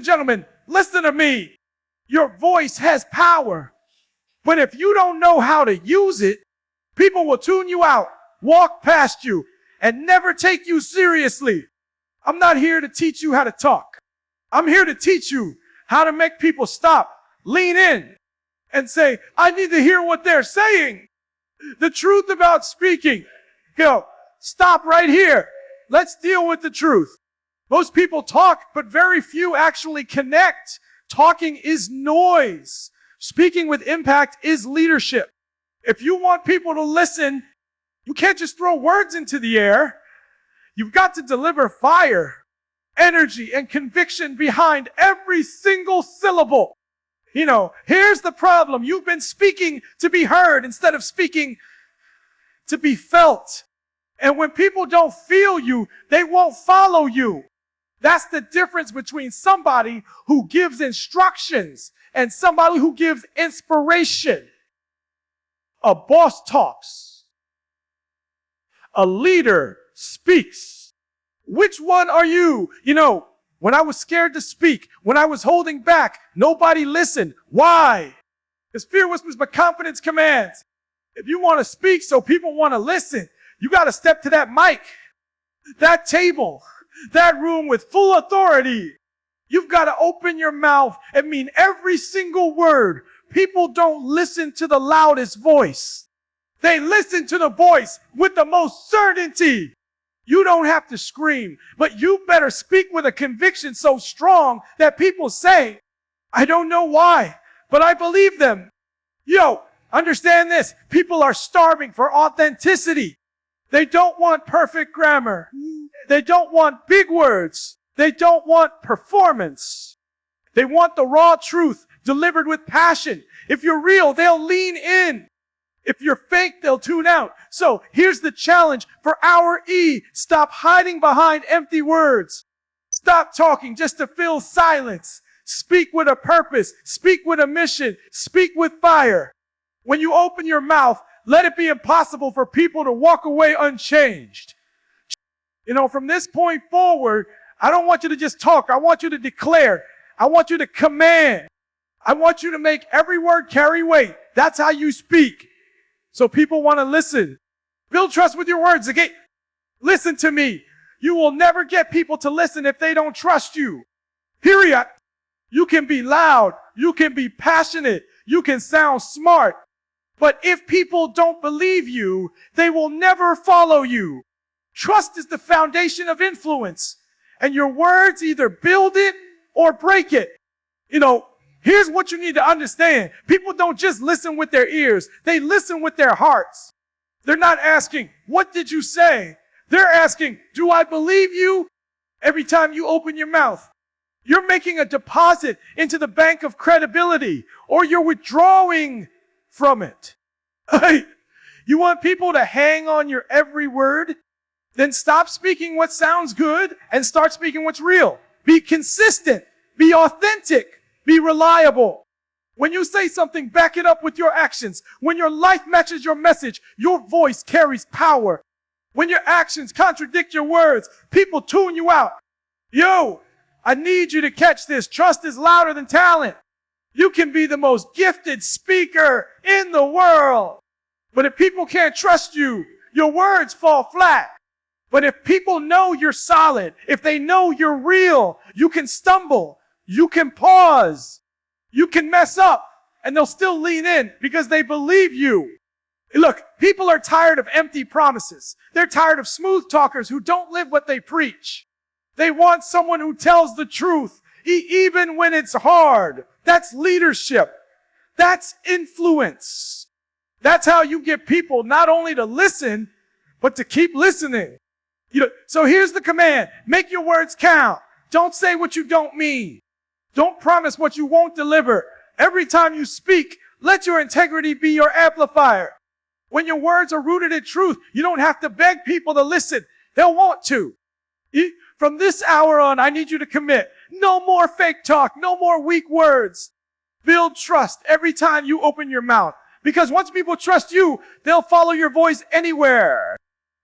and gentlemen, listen to me. Your voice has power. But if you don't know how to use it, people will tune you out, walk past you, and never take you seriously. I'm not here to teach you how to talk. I'm here to teach you how to make people stop, lean in, and say, I need to hear what they're saying. The truth about speaking. Go, stop right here. Let's deal with the truth. Most people talk, but very few actually connect. Talking is noise. Speaking with impact is leadership. If you want people to listen, you can't just throw words into the air. You've got to deliver fire, energy, and conviction behind every single syllable. You know, here's the problem. You've been speaking to be heard instead of speaking to be felt. And when people don't feel you, they won't follow you. That's the difference between somebody who gives instructions and somebody who gives inspiration. A boss talks. A leader speaks. Which one are you? You know, when I was scared to speak, when I was holding back, nobody listened. Why? Because fear whispers, but confidence commands. If you want to speak so people want to listen, you got to step to that mic, that table, that room with full authority. You've got to open your mouth and mean every single word. People don't listen to the loudest voice. They listen to the voice with the most certainty. You don't have to scream, but you better speak with a conviction so strong that people say, I don't know why, but I believe them. Yo, understand this. People are starving for authenticity. They don't want perfect grammar. They don't want big words. They don't want performance. They want the raw truth delivered with passion. If you're real, they'll lean in. If you're fake, they'll tune out. So here's the challenge for our E. Stop hiding behind empty words. Stop talking just to fill silence. Speak with a purpose. Speak with a mission. Speak with fire. When you open your mouth, let it be impossible for people to walk away unchanged. You know, from this point forward, I don't want you to just talk. I want you to declare. I want you to command. I want you to make every word carry weight. That's how you speak. So people want to listen. Build trust with your words. Again, listen to me. You will never get people to listen if they don't trust you. Period. You can be loud. You can be passionate. You can sound smart. But if people don't believe you, they will never follow you. Trust is the foundation of influence. And your words either build it or break it. You know, here's what you need to understand. People don't just listen with their ears. They listen with their hearts. They're not asking, what did you say? They're asking, do I believe you? Every time you open your mouth, you're making a deposit into the bank of credibility, or you're withdrawing from it. You want people to hang on your every word? Then stop speaking what sounds good and start speaking what's real. Be consistent. Be authentic. Be reliable. When you say something, back it up with your actions. When your life matches your message, your voice carries power. When your actions contradict your words, people tune you out. Yo, I need you to catch this. Trust is louder than talent. You can be the most gifted speaker in the world. But if people can't trust you, your words fall flat. But if people know you're solid, if they know you're real, you can stumble, you can pause, you can mess up, and they'll still lean in because they believe you. Look, people are tired of empty promises. They're tired of smooth talkers who don't live what they preach. They want someone who tells the truth, even when it's hard. That's leadership. That's influence. That's how you get people not only to listen, but to keep listening. So here's the command. Make your words count. Don't say what you don't mean. Don't promise what you won't deliver. Every time you speak, let your integrity be your amplifier. When your words are rooted in truth, you don't have to beg people to listen. They'll want to. From this hour on, I need you to commit. No more fake talk. No more weak words. Build trust every time you open your mouth. Because once people trust you, they'll follow your voice anywhere.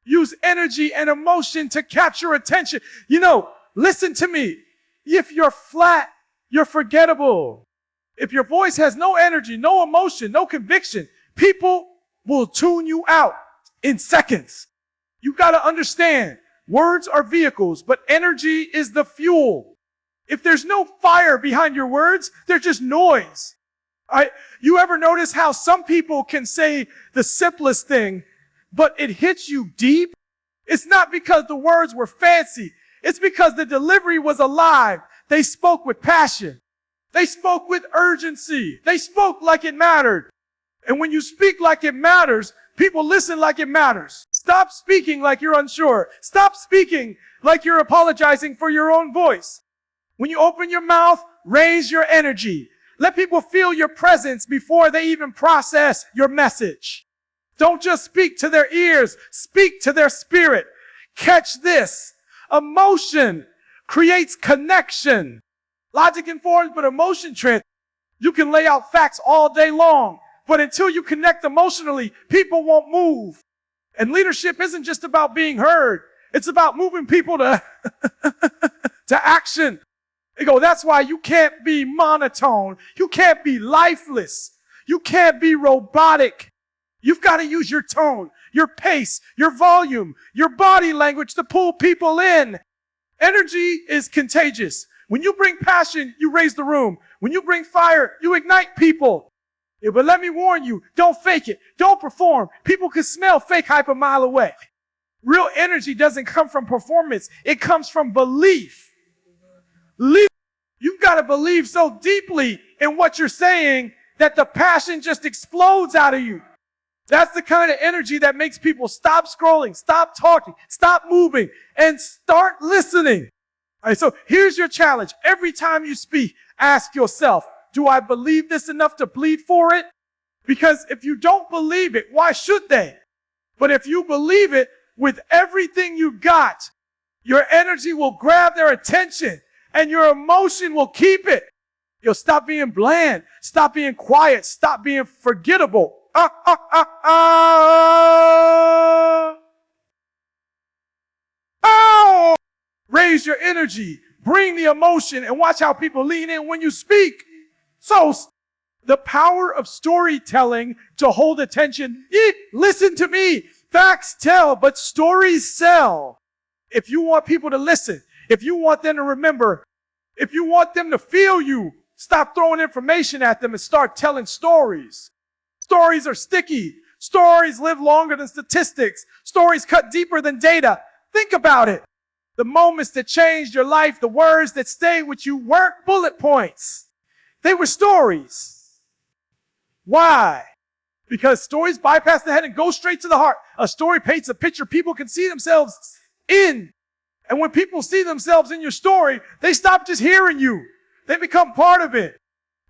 Use energy and emotion to capture attention. You know, listen to me. If you're flat, You're forgettable. If your voice has no energy, no emotion, no conviction, people will tune you out in seconds. You got to understand, words are vehicles, but energy is the fuel. If there's no fire behind your words, they're just noise. You ever notice how some people can say the simplest thing, but it hits you deep? It's not because the words were fancy. It's because the delivery was alive. They spoke with passion. They spoke with urgency. They spoke like it mattered. And when you speak like it matters, people listen like it matters. Stop speaking like you're unsure. Stop speaking like you're apologizing for your own voice. When you open your mouth, raise your energy. Let people feel your presence before they even process your message. Don't just speak to their ears. Speak to their spirit. Catch this. Emotion creates connection. Logic informs, but emotion trends. You can lay out facts all day long, but until you connect emotionally, people won't move. And leadership isn't just about being heard. It's about moving people to action. They go, that's why you can't be monotone. You can't be lifeless. You can't be robotic. You've got to use your tone, your pace, your volume, your body language to pull people in. Energy is contagious. When you bring passion, you raise the room. When you bring fire, you ignite people. Yeah, but let me warn you, don't fake it. Don't perform. People can smell fake hype a mile away. Real energy doesn't come from performance. It comes from belief. You've got to believe so deeply in what you're saying that the passion just explodes out of you. That's the kind of energy that makes people stop scrolling, stop talking, stop moving, and start listening. All right, so here's your challenge. Every time you speak, ask yourself, do I believe this enough to bleed for it? Because if you don't believe it, why should they? But if you believe it with everything you got, your energy will grab their attention and your emotion will keep it. You'll stop being bland, stop being quiet, stop being forgettable. Raise your energy, bring the emotion, and watch how people lean in when you speak. So, the power of storytelling to hold attention. Listen to me. Facts tell, but stories sell. If you want people to listen, if you want them to remember, if you want them to feel you, stop throwing information at them and start telling stories. Stories are sticky. Stories live longer than statistics. Stories cut deeper than data. Think about it. The moments that changed your life, the words that stayed with you weren't bullet points. They were stories. Why? Because stories bypass the head and go straight to the heart. A story paints a picture people can see themselves in. And when people see themselves in your story, they stop just hearing you. They become part of it.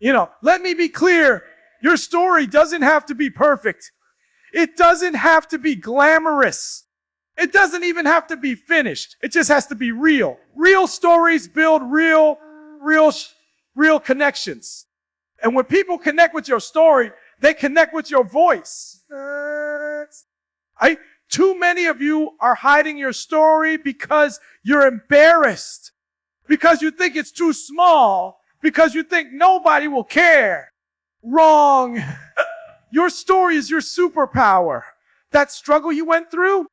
Let me be clear. Your story doesn't have to be perfect. It doesn't have to be glamorous. It doesn't even have to be finished. It just has to be real. Real stories build real connections. And when people connect with your story, they connect with your voice. Too many of you are hiding your story because you're embarrassed, because you think it's too small, because you think nobody will care. Wrong. Your story is your superpower. That struggle you went through,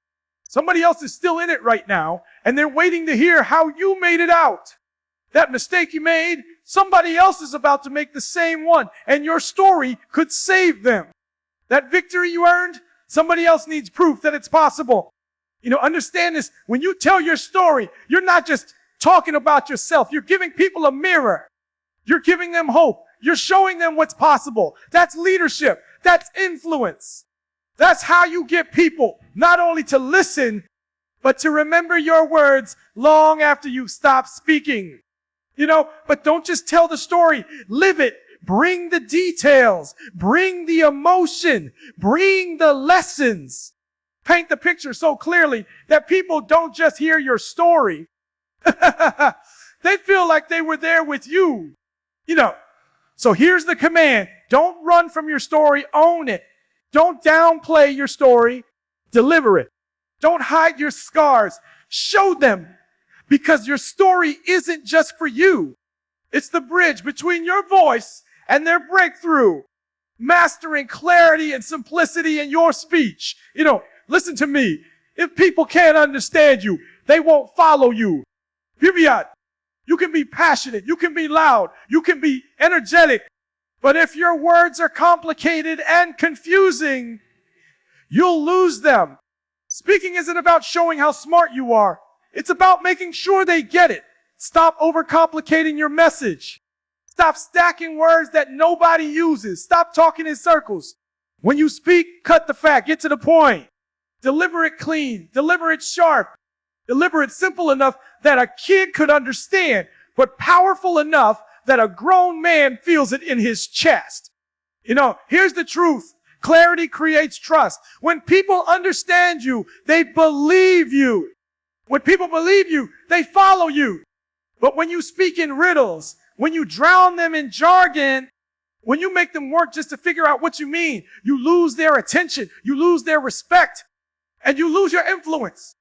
somebody else is still in it right now, and they're waiting to hear how you made it out. That mistake you made, somebody else is about to make the same one, and your story could save them. That victory you earned, somebody else needs proof that it's possible. Understand this. When you tell your story, you're not just talking about yourself. You're giving people a mirror. You're giving them hope. You're showing them what's possible. That's leadership. That's influence. That's how you get people not only to listen, but to remember your words long after you stop speaking. But don't just tell the story. Live it. Bring the details. Bring the emotion. Bring the lessons. Paint the picture so clearly that people don't just hear your story. They feel like they were there with you. So here's the command. Don't run from your story. Own it. Don't downplay your story. Deliver it. Don't hide your scars. Show them. Because your story isn't just for you. It's the bridge between your voice and their breakthrough. Mastering clarity and simplicity in your speech. Listen to me. If people can't understand you, they won't follow you. Period. You can be passionate. You can be loud. You can be energetic. But if your words are complicated and confusing, you'll lose them. Speaking isn't about showing how smart you are. It's about making sure they get it. Stop overcomplicating your message. Stop stacking words that nobody uses. Stop talking in circles. When you speak, cut the fat. Get to the point. Deliver it clean. Deliver it sharp. Deliver it simple enough that a kid could understand, but powerful enough that a grown man feels it in his chest. Here's the truth. Clarity creates trust. When people understand you, they believe you. When people believe you, they follow you. But when you speak in riddles, when you drown them in jargon, when you make them work just to figure out what you mean, you lose their attention, you lose their respect, and you lose your influence.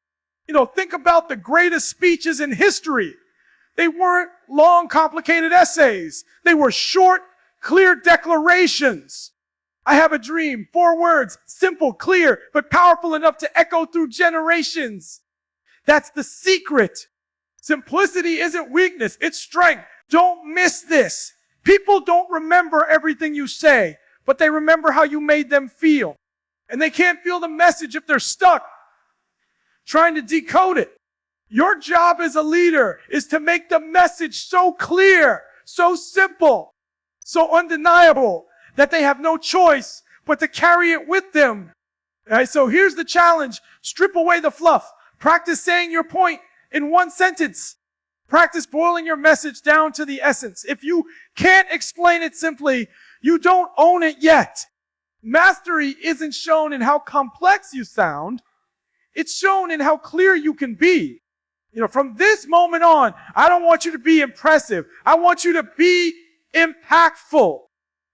Think about the greatest speeches in history. They weren't long, complicated essays. They were short, clear declarations. I have a dream. 4 words, simple, clear, but powerful enough to echo through generations. That's the secret. Simplicity isn't weakness, it's strength. Don't miss this. People don't remember everything you say, but they remember how you made them feel. And they can't feel the message if they're stuck trying to decode it. Your job as a leader is to make the message so clear, so simple, so undeniable that they have no choice but to carry it with them. All right, so here's the challenge. Strip away the fluff. Practice saying your point in one sentence. Practice boiling your message down to the essence. If you can't explain it simply, you don't own it yet. Mastery isn't shown in how complex you sound. It's shown in how clear you can be. From this moment on, I don't want you to be impressive. I want you to be impactful.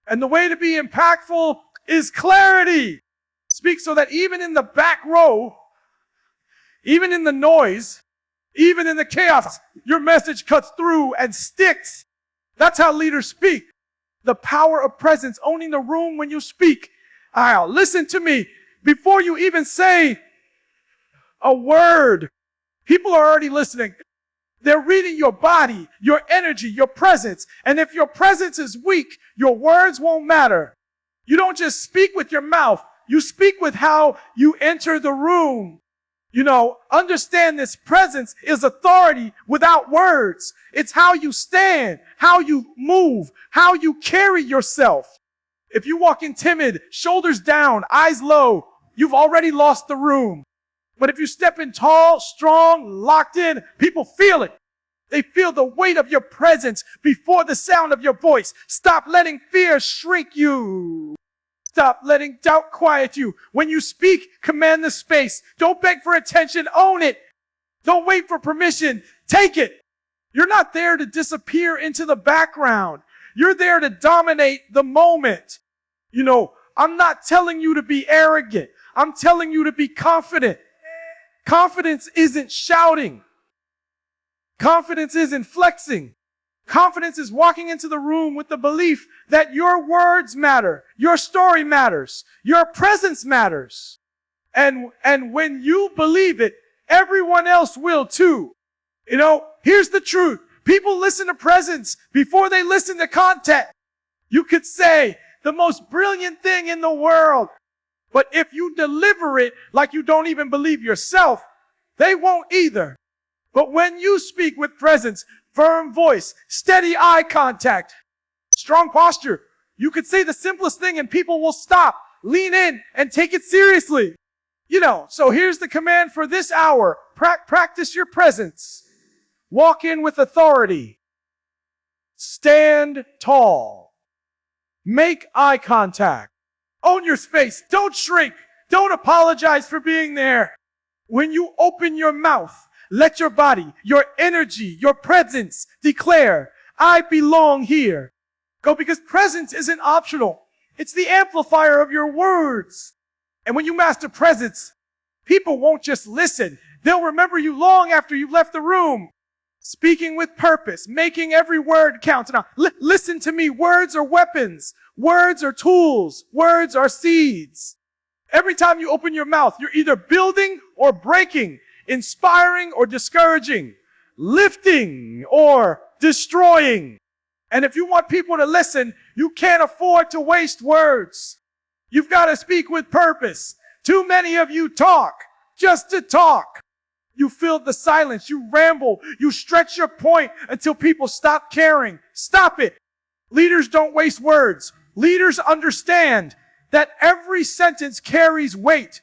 And the way to be impactful is clarity. Speak so that even in the back row, even in the noise, even in the chaos, your message cuts through and sticks. That's how leaders speak. The power of presence, owning the room when you speak. Listen to me. Before you even say a word, people are already listening. They're reading your body, your energy, your presence. And if your presence is weak, your words won't matter. You don't just speak with your mouth. You speak with how you enter the room. Understand this. Presence is authority without words. It's how you stand, how you move, how you carry yourself. If you walk in timid, shoulders down, eyes low, you've already lost the room. But if you step in tall, strong, locked in, people feel it. They feel the weight of your presence before the sound of your voice. Stop letting fear shrink you. Stop letting doubt quiet you. When you speak, command the space. Don't beg for attention, own it. Don't wait for permission, take it. You're not there to disappear into the background. You're there to dominate the moment. I'm not telling you to be arrogant. I'm telling you to be confident. Confidence isn't shouting. Confidence isn't flexing. Confidence is walking into the room with the belief that your words matter, your story matters, your presence matters. And when you believe it, everyone else will too. Here's the truth. People listen to presence before they listen to content. You could say the most brilliant thing in the world, but if you deliver it like you don't even believe yourself, they won't either. But when you speak with presence, firm voice, steady eye contact, strong posture, you could say the simplest thing and people will stop, lean in, and take it seriously. So here's the command for this hour. Practice your presence. Walk in with authority. Stand tall. Make eye contact. Own your space. Don't shrink. Don't apologize for being there. When you open your mouth, let your body, your energy, your presence declare, I belong here. Go, because presence isn't optional. It's the amplifier of your words. And when you master presence, people won't just listen. They'll remember you long after you've left the room. Speaking with purpose, making every word count. Now, listen to me. Words are weapons. Words are tools. Words are seeds. Every time you open your mouth, you're either building or breaking, inspiring or discouraging, lifting or destroying. And if you want people to listen, you can't afford to waste words. You've got to speak with purpose. Too many of you talk just to talk. You fill the silence, you ramble, you stretch your point until people stop caring. Stop it. Leaders don't waste words. Leaders understand that every sentence carries weight.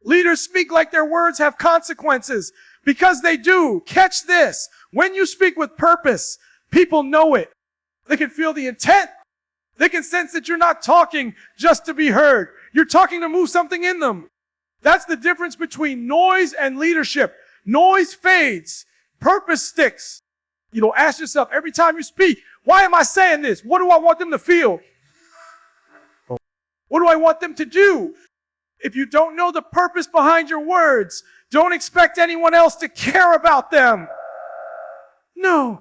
Leaders speak like their words have consequences, because they do. Catch this. When you speak with purpose, people know it. They can feel the intent. They can sense that you're not talking just to be heard. You're talking to move something in them. That's the difference between noise and leadership. Noise fades. Purpose sticks. Ask yourself every time you speak, why am I saying this? What do I want them to feel? What do I want them to do? If you don't know the purpose behind your words, don't expect anyone else to care about them. No.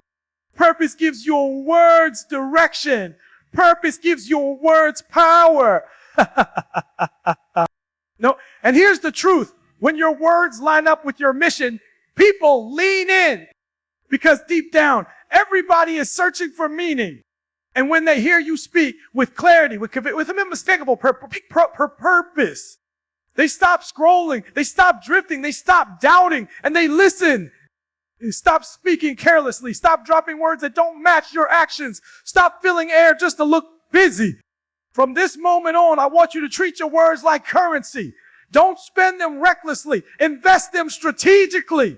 Purpose gives your words direction. Purpose gives your words power. No. And here's the truth. When your words line up with your mission, people lean in. Because deep down, everybody is searching for meaning. And when they hear you speak with clarity, with unmistakable purpose, they stop scrolling, they stop drifting, they stop doubting, and they listen. Stop speaking carelessly. Stop dropping words that don't match your actions. Stop filling air just to look busy. From this moment on, I want you to treat your words like currency. Don't spend them recklessly. Invest them strategically.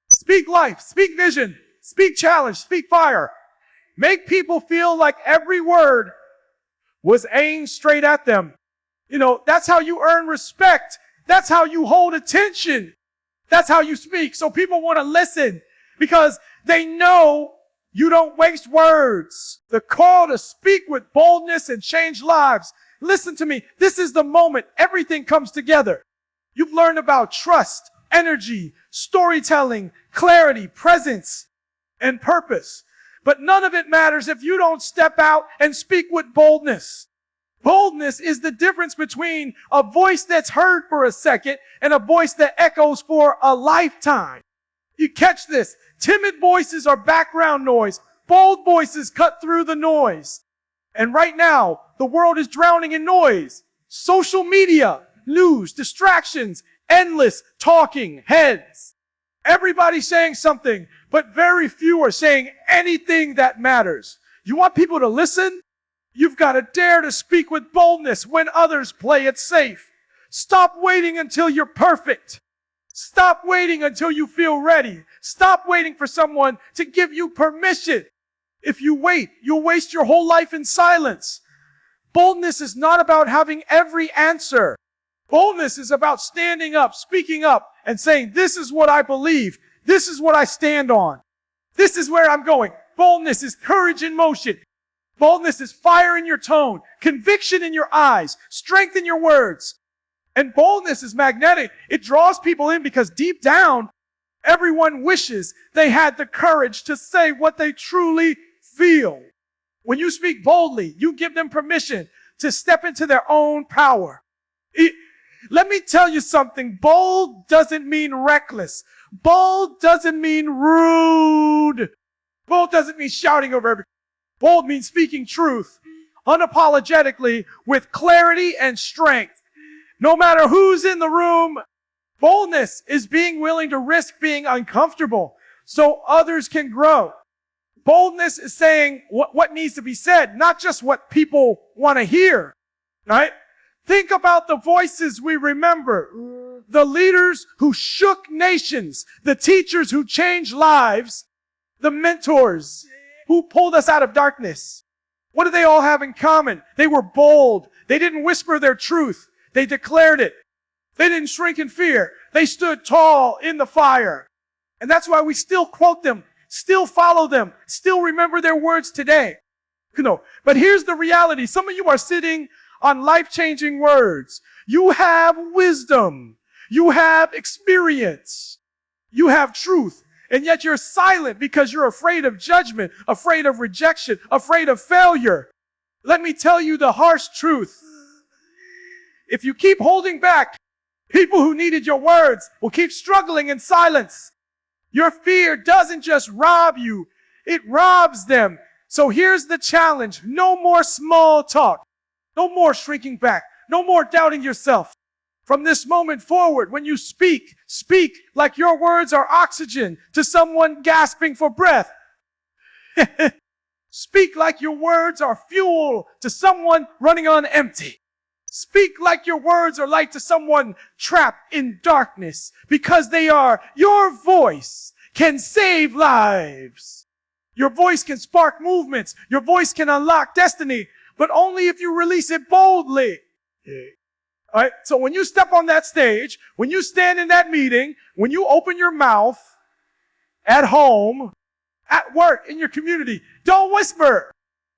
Speak life, speak vision, speak challenge, speak fire. Make people feel like every word was aimed straight at them. That's how you earn respect. That's how you hold attention. That's how you speak. So people want to listen because they know you don't waste words. The call to speak with boldness and change lives. Listen to me. This is the moment everything comes together. You've learned about trust, energy, storytelling, clarity, presence, and purpose. But none of it matters if you don't step out and speak with boldness. Boldness is the difference between a voice that's heard for a second and a voice that echoes for a lifetime. You catch this? Timid voices are background noise. Bold voices cut through the noise. And right now, the world is drowning in noise. Social media, news, distractions, endless talking heads. Everybody's saying something, but very few are saying anything that matters. You want people to listen? You've got to dare to speak with boldness when others play it safe. Stop waiting until you're perfect. Stop waiting until you feel ready. Stop waiting for someone to give you permission. If you wait, you'll waste your whole life in silence. Boldness is not about having every answer. Boldness is about standing up, speaking up, and saying, this is what I believe. This is what I stand on. This is where I'm going. Boldness is courage in motion. Boldness is fire in your tone, conviction in your eyes, strength in your words. And boldness is magnetic. It draws people in because deep down, everyone wishes they had the courage to say what they truly feel. When you speak boldly, you give them permission to step into their own power. Let me tell you something. Bold doesn't mean reckless. Bold doesn't mean rude. Bold doesn't mean shouting over everything. Bold means speaking truth unapologetically with clarity and strength. No matter who's in the room, boldness is being willing to risk being uncomfortable so others can grow. Boldness is saying what needs to be said, not just what people want to hear, right? Think about the voices we remember, the leaders who shook nations, the teachers who changed lives, the mentors who pulled us out of darkness. What do they all have in common? They were bold. They didn't whisper their truth. They declared it. They didn't shrink in fear. They stood tall in the fire. And that's why we still quote them, still follow them, still remember their words today. But here's the reality. Some of you are sitting on life-changing words. You have wisdom. You have experience. You have truth. And yet you're silent because you're afraid of judgment, afraid of rejection, afraid of failure. Let me tell you the harsh truth. If you keep holding back, people who needed your words will keep struggling in silence. Your fear doesn't just rob you, it robs them. So here's the challenge. No more small talk. No more shrinking back. No more doubting yourself. From this moment forward, when you speak, speak like your words are oxygen to someone gasping for breath. Speak like your words are fuel to someone running on empty. Speak like your words are light to someone trapped in darkness, because they are. Your voice can save lives. Your voice can spark movements. Your voice can unlock destiny, but only if you release it boldly. All right. So when you step on that stage, when you stand in that meeting, when you open your mouth at home, at work, in your community, don't whisper.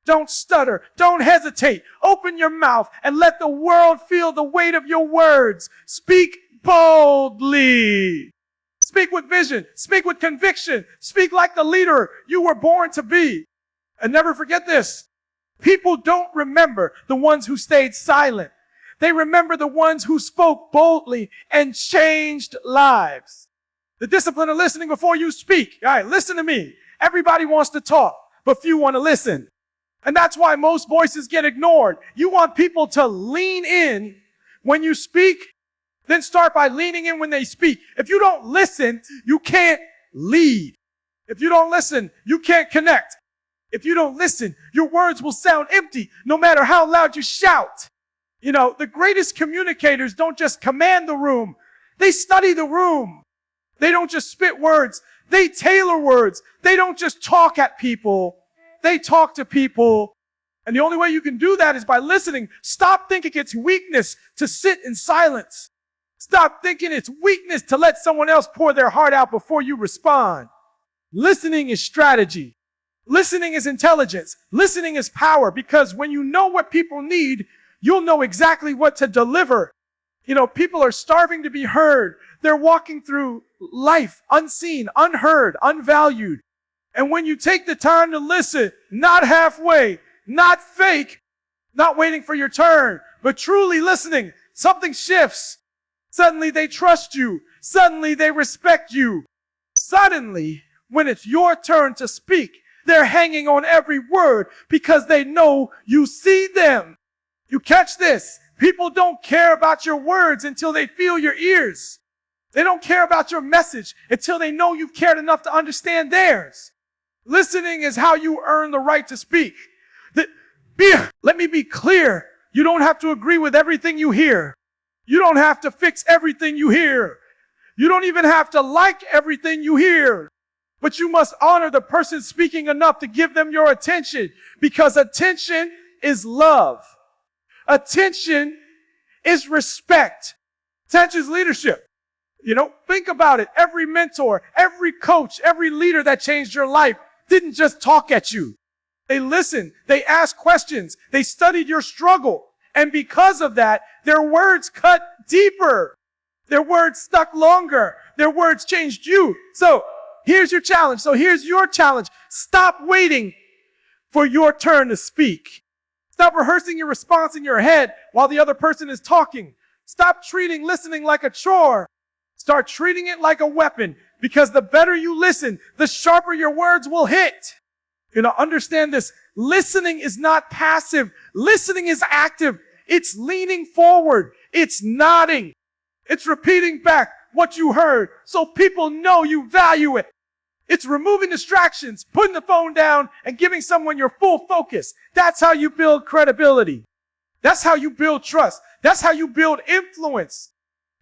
Don't stutter. Don't hesitate. Open your mouth and let the world feel the weight of your words. Speak boldly. Speak with vision. Speak with conviction. Speak like the leader you were born to be. And never forget this. People don't remember the ones who stayed silent. They remember the ones who spoke boldly and changed lives. The discipline of listening before you speak. All right, listen to me. Everybody wants to talk, but few want to listen. And that's why most voices get ignored. You want people to lean in when you speak, then start by leaning in when they speak. If you don't listen, you can't lead. If you don't listen, you can't connect. If you don't listen, your words will sound empty no matter how loud you shout. You know, the greatest communicators don't just command the room. They study the room. They don't just spit words. They tailor words. They don't just talk at people. They talk to people. And the only way you can do that is by listening. Stop thinking it's weakness to sit in silence. Stop thinking it's weakness to let someone else pour their heart out before you respond. Listening is strategy. Listening is intelligence. Listening is power, because when you know what people need, you'll know exactly what to deliver. You know, people are starving to be heard. They're walking through life unseen, unheard, unvalued. And when you take the time to listen, not halfway, not fake, not waiting for your turn, but truly listening, something shifts. Suddenly they trust you. Suddenly they respect you. Suddenly, when it's your turn to speak, they're hanging on every word because they know you see them. You catch this? People don't care about your words until they feel your ears. They don't care about your message until they know you've cared enough to understand theirs. Listening is how you earn the right to speak. Let me be clear. You don't have to agree with everything you hear. You don't have to fix everything you hear. You don't even have to like everything you hear. But you must honor the person speaking enough to give them your attention, because attention is love. Attention is respect. Attention is leadership. You know, think about it. Every mentor, every coach, every leader that changed your life didn't just talk at you. They listened. They asked questions. They studied your struggle. And because of that, their words cut deeper. Their words stuck longer. Their words changed you. So here's your challenge. Stop waiting for your turn to speak. Stop rehearsing your response in your head while the other person is talking. Stop treating listening like a chore. Start treating it like a weapon, because the better you listen, the sharper your words will hit. You know, understand this. Listening is not passive. Listening is active. It's leaning forward. It's nodding. It's repeating back what you heard so people know you value it. It's removing distractions, putting the phone down, and giving someone your full focus. That's how you build credibility. That's how you build trust. That's how you build influence.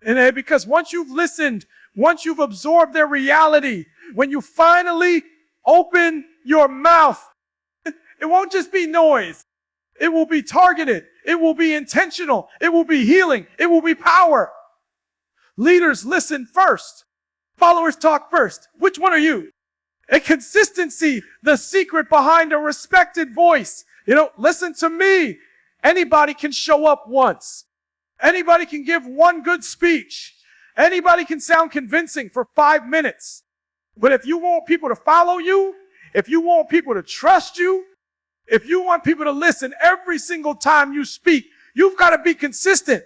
And because once you've listened, once you've absorbed their reality, when you finally open your mouth, it won't just be noise. It will be targeted. It will be intentional. It will be healing. It will be power. Leaders listen first. Followers talk first. Which one are you? A consistency, the secret behind a respected voice. You know, listen to me. Anybody can show up once. Anybody can give one good speech. Anybody can sound convincing for 5 minutes. But if you want people to follow you, if you want people to trust you, if you want people to listen every single time you speak, you've got to be consistent.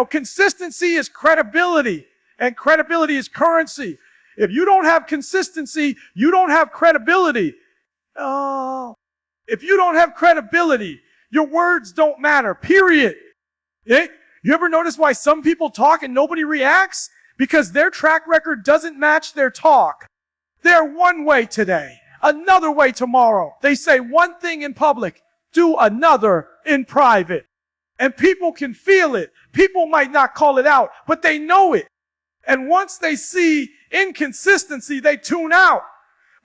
Consistency is credibility, and credibility is currency. If you don't have consistency, you don't have credibility. If you don't have credibility, your words don't matter, period. Okay? You ever notice why some people talk and nobody reacts? Because their track record doesn't match their talk. They're one way today, another way tomorrow. They say one thing in public, do another in private. And people can feel it. People might not call it out, but they know it. And once they see inconsistency, they tune out.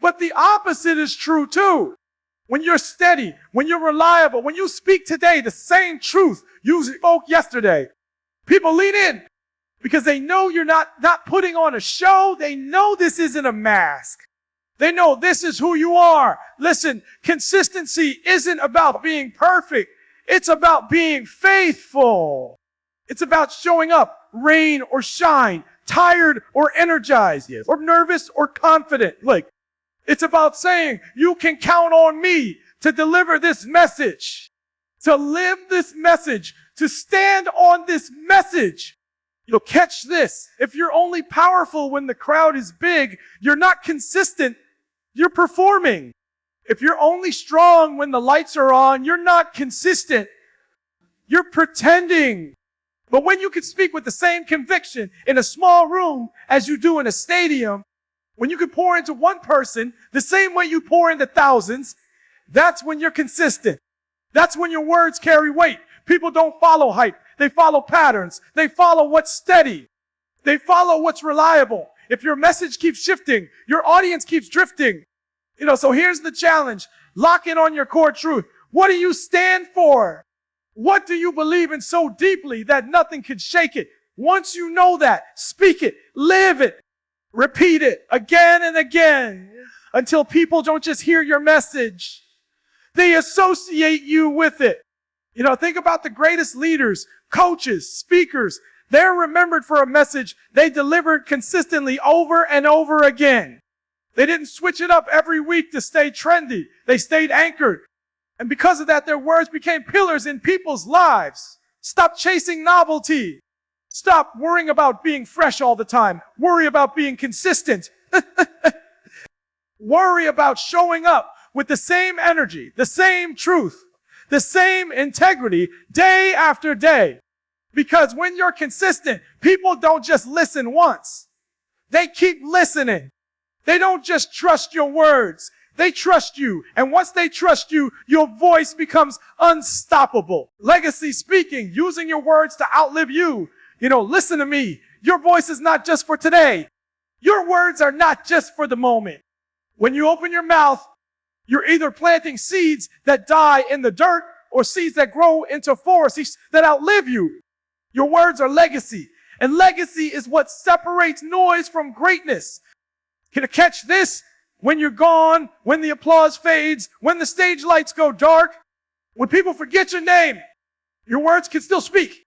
But the opposite is true too. When you're steady, when you're reliable, when you speak today the same truth you spoke yesterday, people lean in because they know you're not putting on a show. They know this isn't a mask. They know this is who you are. Listen, consistency isn't about being perfect. It's about being faithful. It's about showing up, rain or shine, tired or energized, or nervous or confident. It's about saying, you can count on me to deliver this message, to live this message, to stand on this message. Catch this. If you're only powerful when the crowd is big, you're not consistent. You're performing. If you're only strong when the lights are on, you're not consistent. You're pretending. But when you can speak with the same conviction in a small room as you do in a stadium, when you can pour into one person the same way you pour into thousands, that's when you're consistent. That's when your words carry weight. People don't follow hype. They follow patterns. They follow what's steady. They follow what's reliable. If your message keeps shifting, your audience keeps drifting. So here's the challenge. Lock in on your core truth. What do you stand for? What do you believe in so deeply that nothing can shake it? Once you know that, speak it, live it, repeat it again and again until people don't just hear your message. They associate you with it. Think about the greatest leaders, coaches, speakers. They're remembered for a message they delivered consistently over and over again. They didn't switch it up every week to stay trendy. They stayed anchored. And because of that, their words became pillars in people's lives. Stop chasing novelty. Stop worrying about being fresh all the time. Worry about being consistent. Worry about showing up with the same energy, the same truth, the same integrity day after day. Because when you're consistent, people don't just listen once. They keep listening. They don't just trust your words. They trust you. And once they trust you, your voice becomes unstoppable. Legacy speaking, using your words to outlive you. Listen to me. Your voice is not just for today. Your words are not just for the moment. When you open your mouth, you're either planting seeds that die in the dirt or seeds that grow into forests that outlive you. Your words are legacy. And legacy is what separates noise from greatness. Can you catch this? When you're gone, when the applause fades, when the stage lights go dark, when people forget your name, your words can still speak.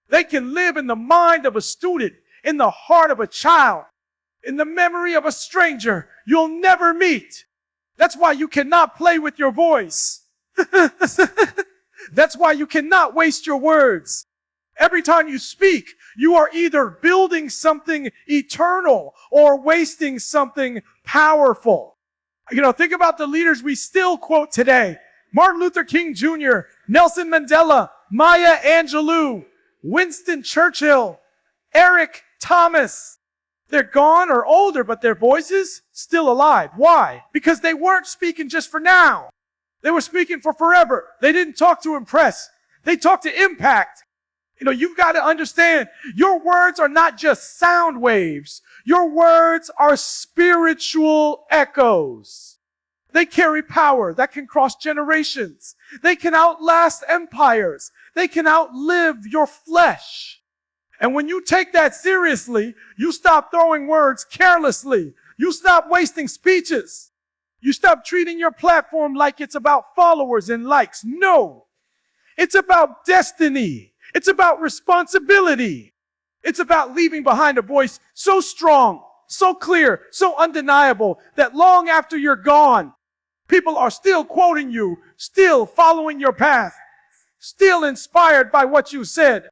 They can live in the mind of a student, in the heart of a child, in the memory of a stranger you'll never meet. That's why you cannot play with your voice. That's why you cannot waste your words. Every time you speak, you are either building something eternal or wasting something powerful. Think about the leaders we still quote today. Martin Luther King Jr., Nelson Mandela, Maya Angelou, Winston Churchill, Eric Thomas. They're gone or older, but their voices still alive. Why? Because they weren't speaking just for now. They were speaking for forever. They didn't talk to impress. They talked to impact. You've got to understand, your words are not just sound waves. Your words are spiritual echoes. They carry power that can cross generations. They can outlast empires. They can outlive your flesh. And when you take that seriously, you stop throwing words carelessly. You stop wasting speeches. You stop treating your platform like it's about followers and likes. No, it's about destiny. It's about responsibility. It's about leaving behind a voice so strong, so clear, so undeniable that long after you're gone, people are still quoting you, still following your path, still inspired by what you said.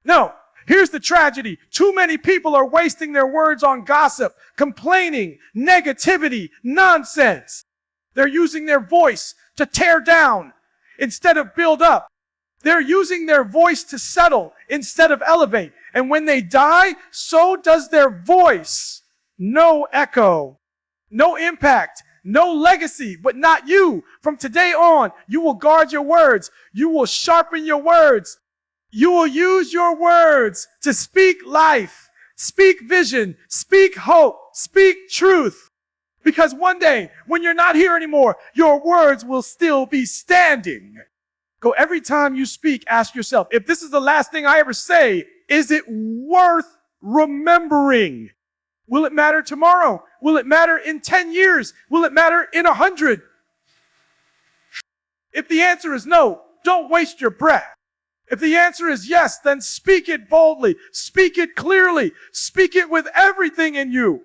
No, here's the tragedy. Too many people are wasting their words on gossip, complaining, negativity, nonsense. They're using their voice to tear down instead of build up. They're using their voice to settle instead of elevate. And when they die, so does their voice. No echo, no impact, no legacy, but not you. From today on, you will guard your words. You will sharpen your words. You will use your words to speak life, speak vision, speak hope, speak truth. Because one day, when you're not here anymore, your words will still be standing. Go every time you speak, ask yourself, if this is the last thing I ever say, is it worth remembering? Will it matter tomorrow? Will it matter in 10 years? Will it matter in 100? If the answer is no, don't waste your breath. If the answer is yes, then speak it boldly. Speak it clearly. Speak it with everything in you.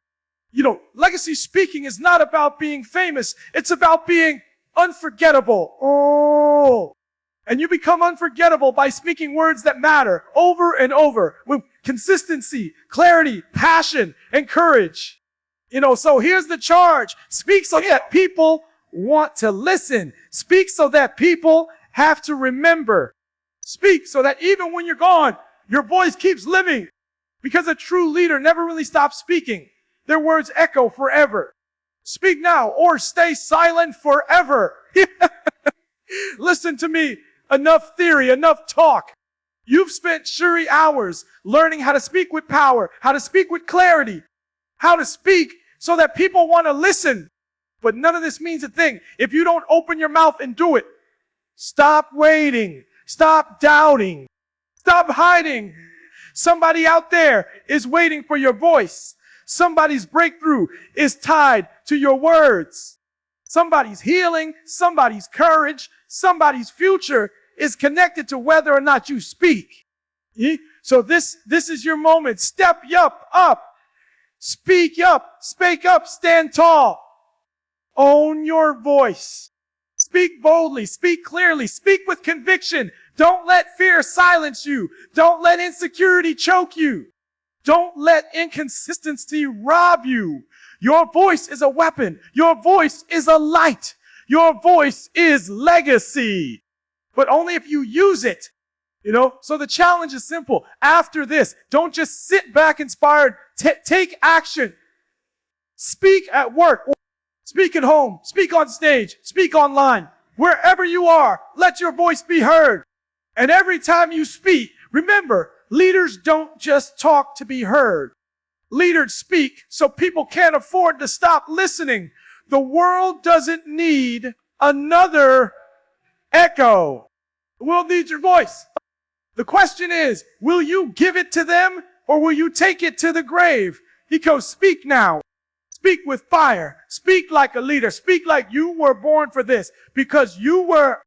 You know, legacy speaking is not about being famous. It's about being unforgettable. Oh. And you become unforgettable by speaking words that matter over and over with consistency, clarity, passion, and courage. You know, so here's the charge. Speak so that people want to listen. Speak so that people have to remember. Speak so that even when you're gone, your voice keeps living. Because a true leader never really stops speaking. Their words echo forever. Speak now or stay silent forever. Listen to me. Enough theory, enough talk. You've spent Shuri hours learning how to speak with power, how to speak with clarity, how to speak so that people want to listen. But none of this means a thing if you don't open your mouth and do it. Stop waiting. Stop doubting. Stop hiding. Somebody out there is waiting for your voice. Somebody's breakthrough is tied to your words. Somebody's healing, somebody's courage, somebody's future is connected to whether or not you speak. So this is your moment. Step up. Speak up, stand tall. Own your voice. Speak boldly, speak clearly, speak with conviction. Don't let fear silence you. Don't let insecurity choke you. Don't let inconsistency rob you. Your voice is a weapon. Your voice is a light. Your voice is legacy. But only if you use it. You know, so the challenge is simple. After this, don't just sit back inspired. Take action. Speak at work. Speak at home. Speak on stage. Speak online. Wherever you are, let your voice be heard. And every time you speak, remember, leaders don't just talk to be heard. Leaders speak so people can't afford to stop listening. The world doesn't need another echo. The world needs your voice. The question is, will you give it to them or will you take it to the grave? He goes, speak now. Speak with fire. Speak like a leader. Speak like you were born for this because you were